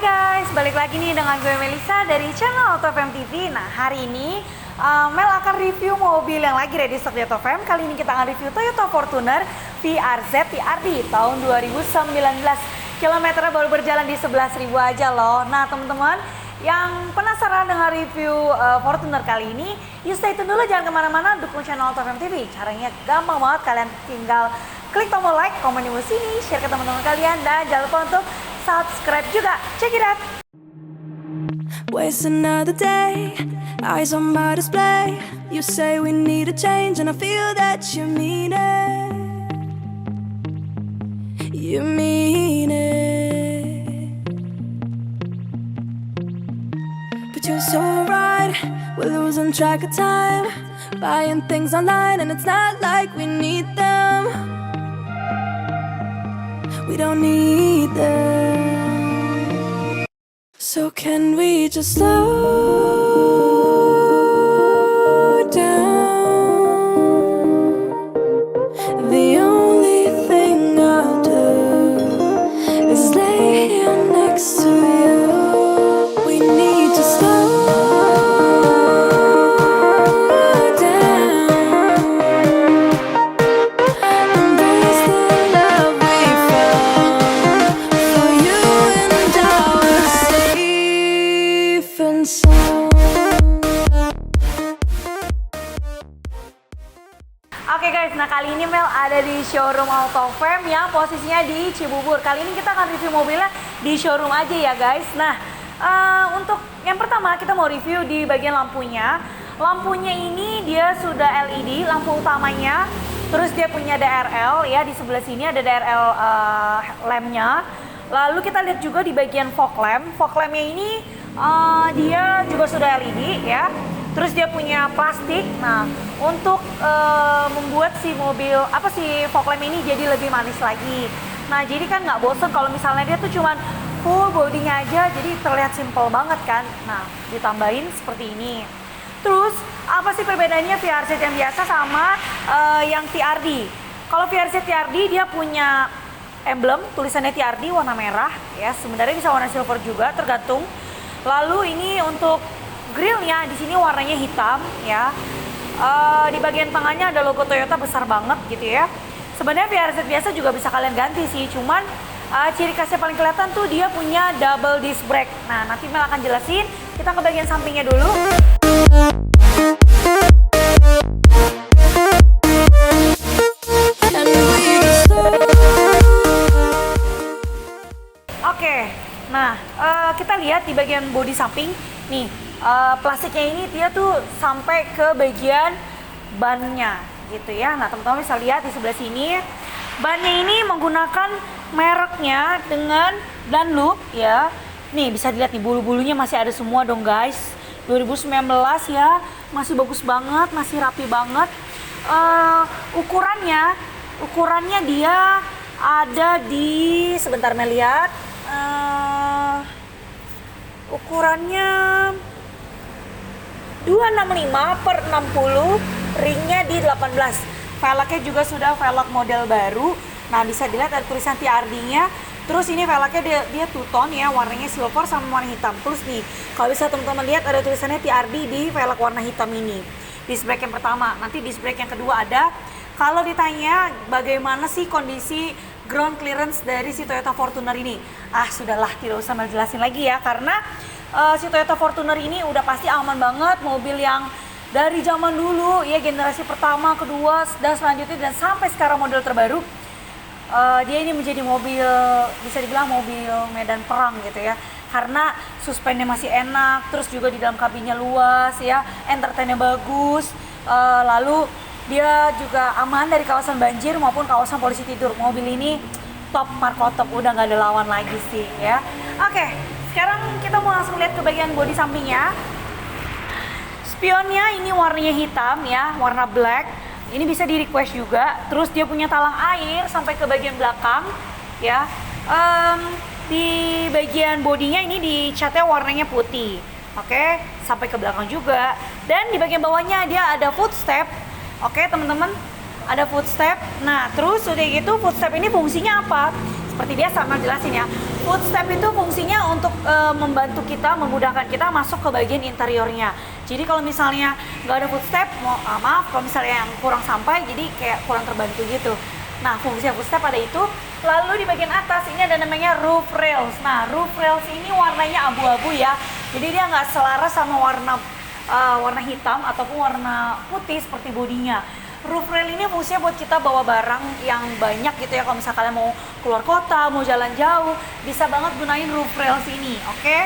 Guys, balik lagi nih dengan gue Melisa dari channel Auto FM TV. Nah, hari ini Mel akan review mobil yang lagi ready stock di Auto FM. Kali ini kita akan review Toyota Fortuner VRZ TRD tahun 2019. Kilometernya baru berjalan di 11.000 aja loh. Nah, teman-teman yang penasaran dengan review Fortuner kali ini, yuk stay tune dulu, jangan kemana-mana, dukung channel Auto FM TV. Caranya gampang banget, kalian tinggal klik tombol like, komen di bawah sini, share ke teman-teman kalian, dan jangan lupa untuk subscribe juga. Check it out. Waste another day, eyes on my display. You say we need a change and I feel that you mean it. You mean it. But you're so right, we're losing track of time, buying things online and it's not like we need them. We don't need them. So can we just slow down? The only thing I'll do is lay here next to you. We need to slow down. Embrace the love we found. For you and I we're safe and sound. Oke guys, nah kali ini Mel ada di showroom Auto FM yang posisinya di Cibubur. Kali ini kita akan review mobilnya di showroom aja ya guys. Nah, untuk yang pertama kita mau review di bagian lampunya. Lampunya ini dia sudah LED, lampu utamanya. Terus dia punya DRL ya, di sebelah sini ada DRL lampnya. Lalu kita lihat juga di bagian fog lamp. Fog lampnya ini dia juga sudah LED ya. Terus dia punya plastik. Nah, untuk membuat si mobil fog lamp ini jadi lebih manis lagi. Nah, jadi kan nggak bosen kalau misalnya dia tuh cuman full bodinya aja, jadi terlihat simple banget kan. Nah, ditambahin seperti ini. Terus apa sih perbedaannya VRZ yang biasa sama yang TRD? Kalau VRZ TRD dia punya emblem tulisannya TRD warna merah ya. Sebenarnya bisa warna silver juga tergantung. Lalu ini untuk grillnya di sini warnanya hitam ya. Di bagian tengahnya ada logo Toyota besar banget gitu ya. Sebenarnya VRZ biasa juga bisa kalian ganti sih, cuman ciri khasnya paling kelihatan tuh dia punya double disc brake. Nah, nanti Mel akan jelasin. Kita ke bagian sampingnya dulu. Oke, nah kita lihat di bagian bodi samping nih. Plastiknya ini dia tuh sampai ke bagian bannya gitu ya. Nah, teman-teman bisa lihat di sebelah sini. Bannya ini menggunakan mereknya dengan Dunlop ya. Nih bisa dilihat nih, bulu-bulunya masih ada semua dong guys. 2019 ya, masih bagus banget, masih rapi banget. Ukurannya dia ada di, sebentar melihat. Ukurannya 265/60, ringnya di 18. Velgnya juga sudah velg model baru. Nah, bisa dilihat ada tulisan TRD-nya. Terus ini velgnya dia two tone ya, warnanya silver sama warna hitam. Terus nih, kalau bisa teman-teman lihat ada tulisannya TRD di velg warna hitam ini. Disc brake yang pertama, nanti disc brake yang kedua ada. Kalau ditanya bagaimana sih kondisi ground clearance dari si Toyota Fortuner ini? Sudahlah, tidak usah menjelasin lagi ya, karena si Toyota Fortuner ini udah pasti aman banget, mobil yang dari zaman dulu ya, generasi pertama, kedua, dan selanjutnya dan sampai sekarang model terbaru. Dia ini menjadi mobil, bisa dibilang mobil medan perang gitu ya, karena suspennya masih enak, terus juga di dalam kabinnya luas ya, entertainnya bagus, lalu dia juga aman dari kawasan banjir maupun kawasan polisi tidur. Mobil ini top, markotop, udah nggak ada lawan lagi sih ya. Oke, sekarang kita mau langsung lihat ke bagian bodi sampingnya. Spionnya ini warnanya hitam ya, warna black. Ini bisa di request juga. Terus dia punya talang air sampai ke bagian belakang ya. Di bagian bodinya ini dicatnya warnanya putih. Oke, sampai ke belakang juga. Dan di bagian bawahnya dia ada footstep. Oke teman-teman, ada footstep. Nah terus udah gitu footstep ini fungsinya apa? seperti biasa Mel jelasin ya. Footstep itu fungsinya untuk membantu kita, memudahkan kita masuk ke bagian interiornya. Jadi kalau misalnya nggak ada footstep, maaf kalau misalnya yang kurang sampai, jadi kayak kurang terbantu gitu. Nah, fungsi footstep ada itu. Lalu di bagian atas ini ada namanya roof rails. Nah, roof rails ini warnanya abu-abu ya. Jadi dia nggak selaras sama warna hitam ataupun warna putih seperti bodinya. Roof rail ini fungsinya buat kita bawa barang yang banyak gitu ya. Kalau misalnya kalian mau keluar kota, mau jalan jauh, bisa banget gunain roof rails ini, oke?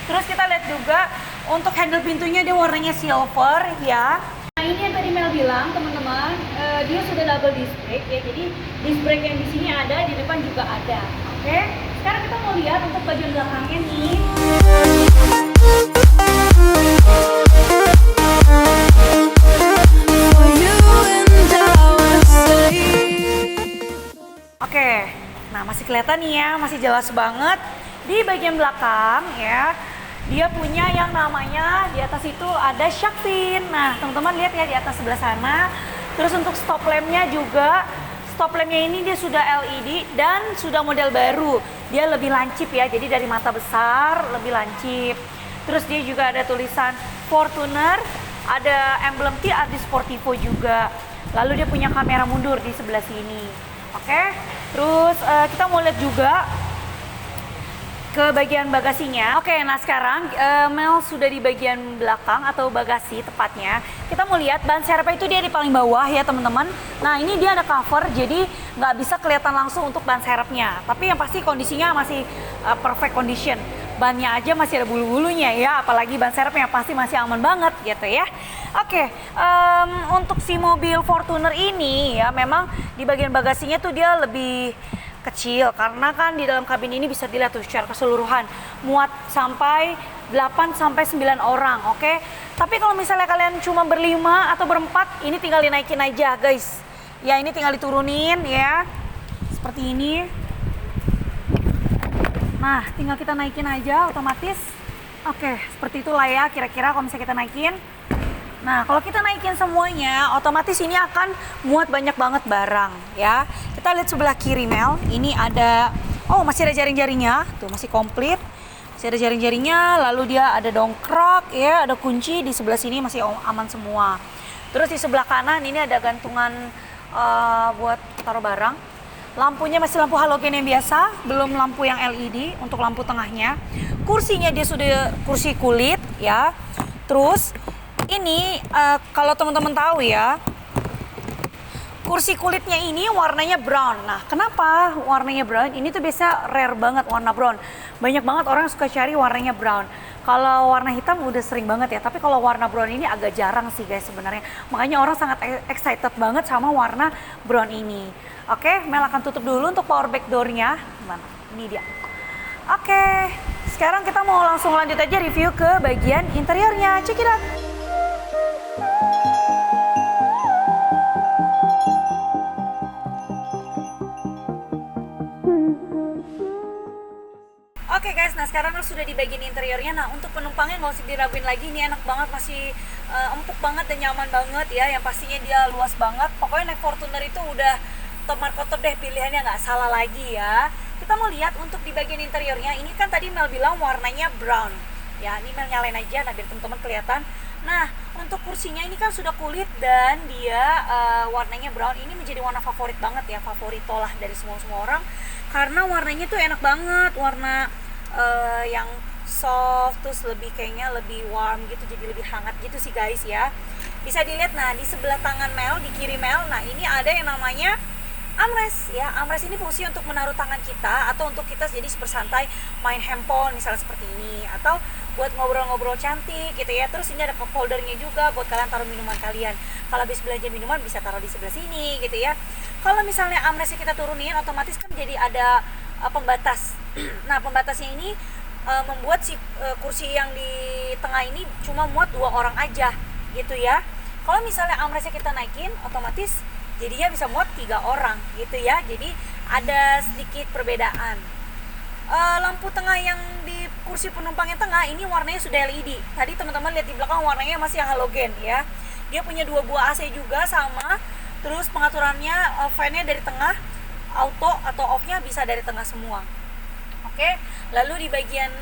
Terus kita lihat juga untuk handle pintunya dia warnanya silver ya. Nah, ini yang tadi Mel bilang teman-teman, dia sudah double disc brake ya. Jadi disc brake yang di sini ada, di depan juga ada, oke? Sekarang kita mau lihat untuk bagian belakangnya nih. Oke, nah masih kelihatan nih ya, masih jelas banget di bagian belakang ya. Dia punya yang namanya di atas itu ada shark fin. Nah, teman-teman lihat ya di atas sebelah sana. Terus untuk stop lampnya juga, stop lampnya ini dia sudah LED dan sudah model baru. Dia lebih lancip ya, jadi dari mata besar lebih lancip. Terus dia juga ada tulisan Fortuner, ada emblem TR di Sportivo juga. Lalu dia punya kamera mundur di sebelah sini. Oke, terus kita mau lihat juga ke bagian bagasinya. Oke, nah sekarang Mel sudah di bagian belakang atau bagasi tepatnya. Kita mau lihat ban serepnya itu dia di paling bawah ya teman-teman. Nah ini dia ada cover, jadi nggak bisa kelihatan langsung untuk ban serepnya. Tapi yang pasti kondisinya masih perfect condition. Bannya aja masih ada bulu-bulunya ya, apalagi ban serepnya pasti masih aman banget gitu ya. Oke, untuk si mobil Fortuner ini ya memang di bagian bagasinya tuh dia lebih kecil karena kan di dalam kabin ini bisa dilihat tuh secara keseluruhan muat sampai 8 sampai 9 orang, oke? Tapi kalau misalnya kalian cuma berlima atau berempat, ini tinggal dinaikin aja, guys. Ya, ini tinggal diturunin ya. Seperti ini. Nah, tinggal kita naikin aja otomatis. Oke, seperti itulah ya kira-kira kalau misalnya kita naikin. Nah, kalau kita naikin semuanya, otomatis ini akan muat banyak banget barang ya. Kita lihat sebelah kiri Mel, ini ada, oh masih ada jaring-jaringnya, tuh masih komplit. Masih ada jaring-jaringnya, lalu dia ada dongkrak ya, ada kunci di sebelah sini masih aman semua. Terus di sebelah kanan ini ada gantungan buat taruh barang. Lampunya masih lampu halogen yang biasa, belum lampu yang LED untuk lampu tengahnya. Kursinya dia sudah kursi kulit ya. Terus ini kalau teman-teman tahu ya, kursi kulitnya ini warnanya brown. Nah, kenapa warnanya brown? Ini tuh biasa rare banget warna brown. Banyak banget orang yang suka cari warnanya brown. Kalau warna hitam udah sering banget ya, tapi kalau warna brown ini agak jarang sih guys sebenarnya. Makanya orang sangat excited banget sama warna brown ini. Oke, Mel akan tutup dulu untuk power back door-nya. Mana? Ini dia. Oke, sekarang kita mau langsung lanjut aja review ke bagian interiornya. Check it out. Oke guys, nah sekarang sudah di bagian interiornya. Nah untuk penumpangnya nggak usah diraguin lagi, ini enak banget, masih empuk banget dan nyaman banget ya. Yang pastinya dia luas banget. Pokoknya naik Fortuner itu udah top markot top deh, pilihannya nggak salah lagi ya. Kita mau lihat untuk di bagian interiornya. Ini kan tadi Mel bilang warnanya brown ya. Ini Mel nyalain aja, nah biar teman-teman kelihatan. Nah untuk kursinya ini kan sudah kulit dan dia warnanya brown. Ini menjadi warna favorit banget ya, favorito lah dari semua orang. Karena warnanya tuh enak banget, warna yang soft, terus lebih kayaknya lebih warm gitu, jadi lebih hangat gitu sih guys ya. Bisa dilihat nah di sebelah tangan Mel, di kiri Mel, nah ini ada yang namanya armrest ya. Armrest ini fungsi untuk menaruh tangan kita atau untuk kita jadi bersantai main handphone misalnya seperti ini, atau buat ngobrol-ngobrol cantik gitu ya. Terus ini ada cup holdernya juga buat kalian taruh minuman kalian. Kalau habis belanja minuman bisa taruh di sebelah sini gitu ya. Kalau misalnya armrestnya kita turunin, otomatis kan jadi ada pembatas. Nah pembatasnya ini membuat si kursi yang di tengah ini cuma muat 2 orang aja gitu ya. Kalau misalnya armrestnya kita naikin, otomatis jadinya bisa muat 3 orang gitu ya. Jadi ada sedikit perbedaan. Lampu tengah yang di kursi penumpang yang tengah ini warnanya sudah LED. Tadi teman-teman lihat di belakang warnanya masih yang halogen ya. Dia punya 2 buah AC juga sama. Terus pengaturannya fan-nya dari tengah auto auto atau off-nya bisa dari tengah semua. Oke, lalu di bagian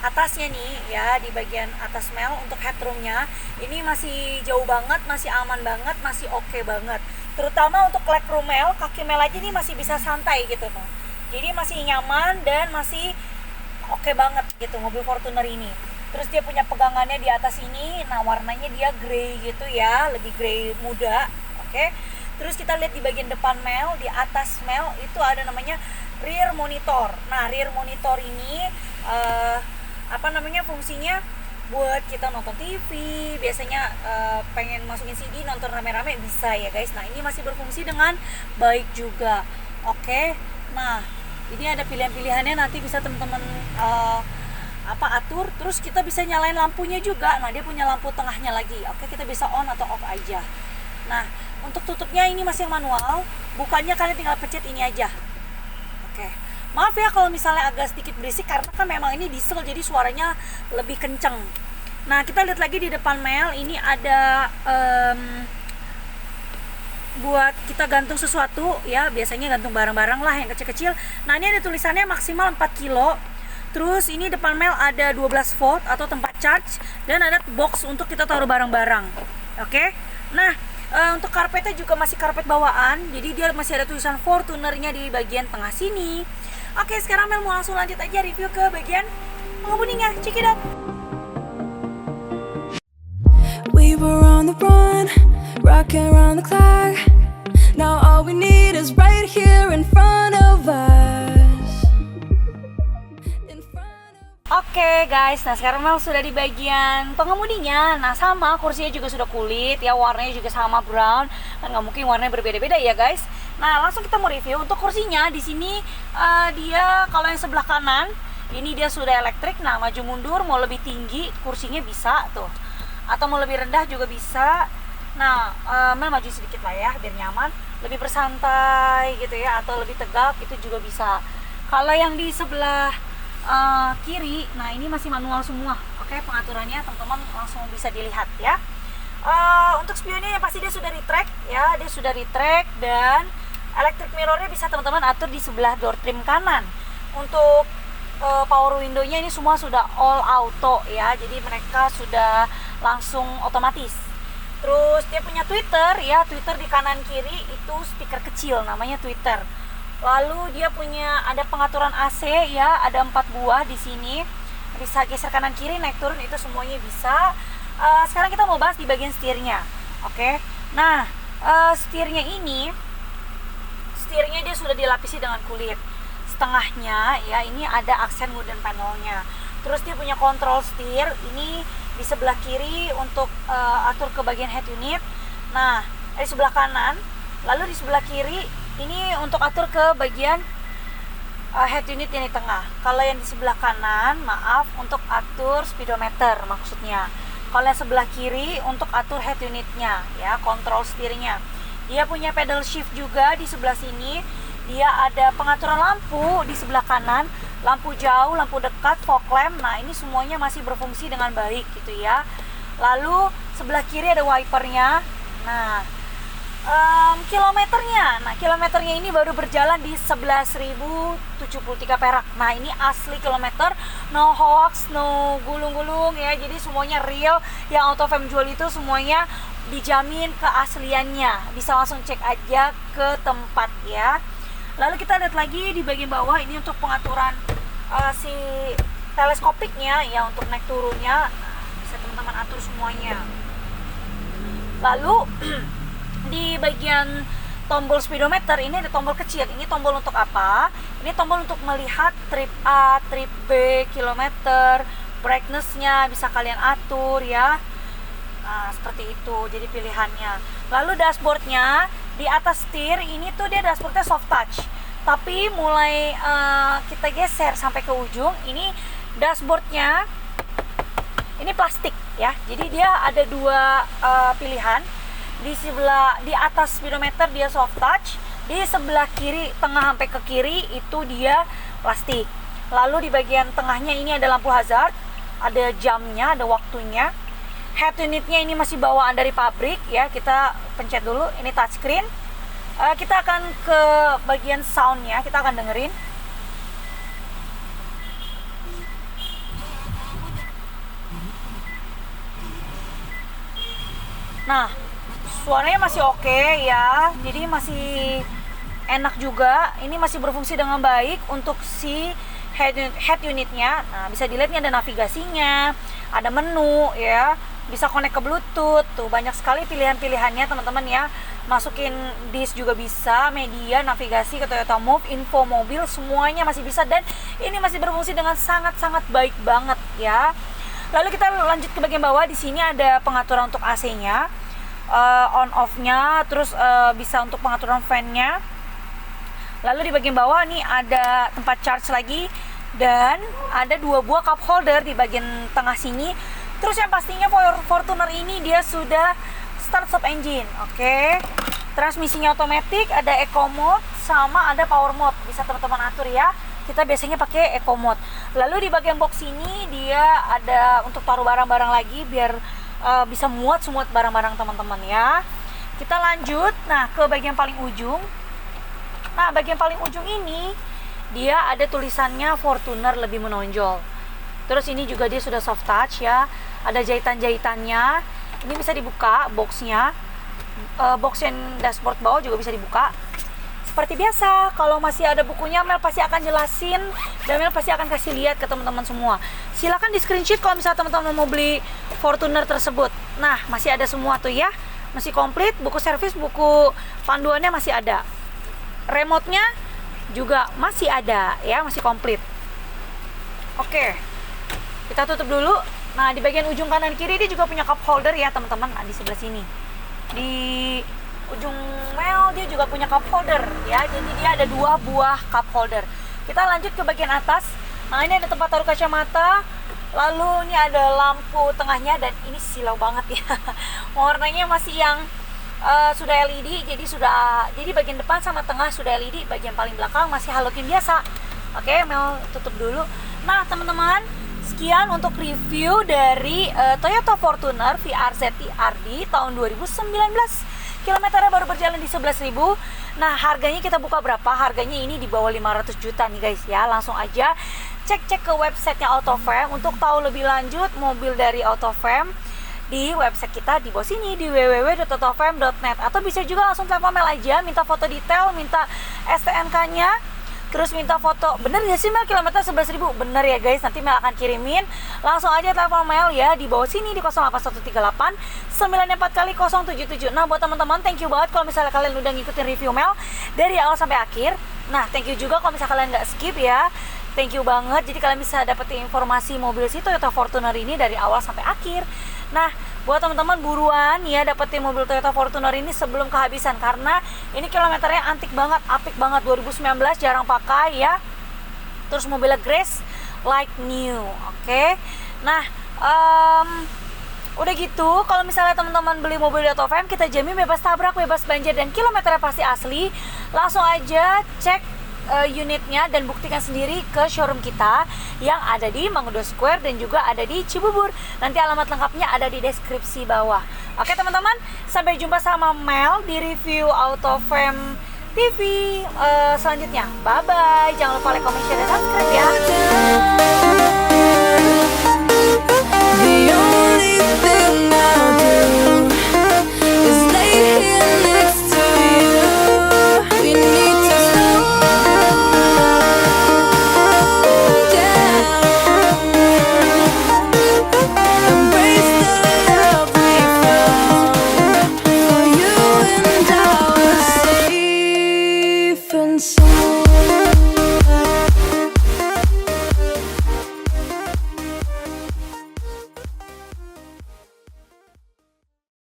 atasnya nih ya, di bagian atas Mel untuk headroomnya ini masih jauh banget, masih aman banget, masih oke banget. Terutama untuk legroom Mel, kaki Mel aja nih masih bisa santai gitu loh. Jadi masih nyaman dan masih oke banget gitu mobil Fortuner ini. Terus dia punya pegangannya di atas ini, nah warnanya dia grey gitu ya, lebih grey muda. Oke. Terus kita lihat di bagian depan Mel, di atas Mel itu ada namanya rear monitor. Nah, rear monitor ini fungsinya buat kita nonton TV, biasanya pengen masukin CD nonton rame-rame bisa ya guys. Nah, ini masih berfungsi dengan baik juga. Oke. Nah, ini ada pilihan-pilihannya, nanti bisa teman-teman atur. Terus kita bisa nyalain lampunya juga. Nah, dia punya lampu tengahnya lagi. Oke, kita bisa on atau off aja. Nah, untuk tutupnya ini masih manual, bukannya kalian tinggal pencet ini aja. Oke. Maaf ya kalau misalnya agak sedikit berisik karena kan memang ini diesel jadi suaranya lebih kenceng. Nah, kita lihat lagi di depan Mel, ini ada buat kita gantung sesuatu ya, biasanya gantung barang-barang lah yang kecil-kecil. Nah, ini ada tulisannya maksimal 4 kilo. Terus ini depan Mel ada 12 volt atau tempat charge dan ada box untuk kita taruh barang-barang. Oke. Nah, untuk karpetnya juga masih karpet bawaan, jadi dia masih ada tulisan Fortunernya di bagian tengah sini. Oke, sekarang Mel mau langsung lanjut aja review ke bagian pengemudinya. Check it out. We were on the run, rocking around the clock. Now all we need is right here in front of us. In front of... Oke guys, nah sekarang Mel sudah di bagian pengemudinya. Nah sama, kursinya juga sudah kulit ya, warnanya juga sama brown. Kan nggak mungkin warnanya berbeda-beda ya guys. Nah langsung kita mau review untuk kursinya. Di sini dia kalau yang sebelah kanan ini dia sudah elektrik. Nah maju mundur mau lebih tinggi kursinya bisa tuh, atau mau lebih rendah juga bisa. Nah Mel maju sedikit lah ya biar nyaman, lebih bersantai gitu ya, atau lebih tegak itu juga bisa. Kalau yang di sebelah kiri, nah ini masih manual semua. Oke, pengaturannya teman-teman langsung bisa dilihat ya. Untuk spionnya yang pasti dia sudah retract ya, dia sudah retract, dan electric mirrornya bisa teman-teman atur di sebelah door trim kanan. Untuk power window-nya ini semua sudah all auto ya, jadi mereka sudah langsung otomatis. Terus dia punya Twitter ya, Twitter di kanan kiri itu speaker kecil namanya Twitter. Lalu dia punya ada pengaturan AC ya, ada 4 buah di sini. Bisa geser kanan kiri, naik turun itu semuanya bisa. Sekarang kita mau bahas di bagian setirnya. Oke. Nah, setirnya dia sudah dilapisi dengan kulit. Setengahnya ya, ini ada aksen wooden panelnya. Terus dia punya kontrol setir, ini di sebelah kiri untuk atur ke bagian head unit. Nah, di sebelah kanan, lalu di sebelah kiri ini untuk atur ke bagian head unit yang di tengah. Kalau yang di sebelah kanan, maaf, untuk atur speedometer maksudnya. Kalau yang sebelah kiri untuk atur head unitnya ya, kontrol setirnya. Dia punya pedal shift juga di sebelah sini. Dia ada pengaturan lampu di sebelah kanan, lampu jauh, lampu dekat, fog lamp. Nah, ini semuanya masih berfungsi dengan baik gitu ya. Lalu sebelah kiri ada wipernya. Nah, kilometernya ini baru berjalan di 11.073 perak. Nah, ini asli kilometer, no hoax, no gulung-gulung ya. Jadi semuanya real. Yang AutoFam jual itu semuanya dijamin keasliannya. Bisa langsung cek aja ke tempat ya. Lalu kita lihat lagi di bagian bawah, ini untuk pengaturan si teleskopiknya ya, untuk naik turunnya bisa teman-teman atur semuanya. Lalu di bagian tombol speedometer ini ada tombol kecil. Ini tombol untuk apa? Ini tombol untuk melihat trip A, trip B, kilometer, brightness-nya bisa kalian atur ya. Nah, seperti itu jadi pilihannya. Lalu dashboardnya di atas setir ini tuh dia dashboardnya soft touch. Tapi mulai kita geser sampai ke ujung, ini dashboardnya ini plastik ya. Jadi dia ada 2 pilihan. Di atas speedometer dia soft touch, di sebelah kiri tengah sampai ke kiri itu dia plastik. Lalu di bagian tengahnya ini ada lampu hazard, ada jamnya, ada waktunya. Head unitnya ini masih bawaan dari pabrik ya, kita pencet dulu, ini touchscreen. Kita akan ke bagian soundnya, kita akan dengerin. Nah, suaranya masih oke ya, jadi masih enak juga. Ini masih berfungsi dengan baik untuk si head unitnya. Nah, bisa dilihat nih ada navigasinya, ada menu ya, bisa connect ke Bluetooth. Tuh banyak sekali pilihan-pilihannya teman-teman ya. Masukin disk juga bisa, media, navigasi ke Toyota Move, info mobil, semuanya masih bisa, dan ini masih berfungsi dengan sangat-sangat baik banget ya. Lalu kita lanjut ke bagian bawah. Di sini ada pengaturan untuk AC-nya, on off-nya, terus bisa untuk pengaturan fan-nya. Lalu di bagian bawah nih ada tempat charge lagi, dan ada 2 buah cup holder di bagian tengah sini. Terus yang pastinya Fortuner ini dia sudah start stop engine, oke. Transmisinya otomatis, ada eco mode sama ada power mode, bisa teman-teman atur ya. Kita biasanya pakai eco mode. Lalu di bagian box ini dia ada untuk taruh barang-barang lagi biar bisa muat semua barang-barang teman-teman ya. Kita lanjut, nah ke bagian paling ujung. Nah bagian paling ujung ini dia ada tulisannya Fortuner lebih menonjol. Terus ini juga dia sudah soft touch ya. Ada jahitan-jahitannya. Ini bisa dibuka boxnya. Box yang dashboard bawah juga bisa dibuka. Seperti biasa, kalau masih ada bukunya, Mel pasti akan jelasin dan Mel pasti akan kasih lihat ke teman-teman semua. Silahkan di screenshot kalau misalnya teman-teman mau beli Fortuner tersebut. Nah, masih ada semua tuh ya, masih komplit. Buku servis, buku panduannya masih ada. Remote-nya juga masih ada ya, masih komplit. Oke, kita tutup dulu. Nah, di bagian ujung kanan kiri dia juga punya cup holder ya teman-teman. Nah, di sebelah sini. Di ujung Mel dia juga punya cup holder ya, jadi dia ada 2 buah cup holder. Kita lanjut ke bagian atas. Nah ini ada tempat taruh kacamata, lalu ini ada lampu tengahnya, dan ini silau banget ya. Warnanya masih yang sudah LED, jadi bagian depan sama tengah sudah LED, bagian paling belakang masih halogen biasa. Oke, Mel tutup dulu. Nah teman-teman, sekian untuk review dari Toyota Fortuner VRZ TRD tahun 2019. Kilometernya baru berjalan di 11.000. Nah harganya kita buka berapa? Harganya ini di bawah 500 juta nih guys ya. Langsung aja cek ke websitenya Autofam untuk tahu lebih lanjut mobil dari Autofam di website kita di bawah sini di www.autofam.net, atau bisa juga langsung telepon Mel aja, minta foto detail, minta STNK-nya, terus minta foto. Bener gak sih Mel kilometer 11.000? Bener ya guys, nanti Mel akan kirimin. Langsung aja telepon Mel ya di bawah sini di 08138 94 kali 077. Nah buat teman-teman, thank you banget kalau misalnya kalian udah ngikutin review Mel dari awal sampai akhir. Nah thank you juga kalau misalnya kalian nggak skip ya. Thank you banget, jadi kalian bisa dapetin informasi mobil si Toyota Fortuner ini dari awal sampai akhir. Nah buat teman-teman buruan ya dapetin mobil Toyota Fortuner ini sebelum kehabisan, karena ini kilometernya antik banget, apik banget, 2019, jarang pakai ya. Terus mobilnya Grace like new, oke. Nah udah gitu, kalau misalnya teman-teman beli mobil di Autofam, kita jamin bebas tabrak, bebas banjir, dan kilometernya pasti asli. Langsung aja cek unitnya dan buktikan sendiri ke showroom kita yang ada di Mangundo Square dan juga ada di Cibubur. Nanti alamat lengkapnya ada di deskripsi bawah. Oke teman-teman, sampai jumpa sama Mel di review Autofam TV selanjutnya. Bye bye, jangan lupa like, comment, share, dan subscribe ya.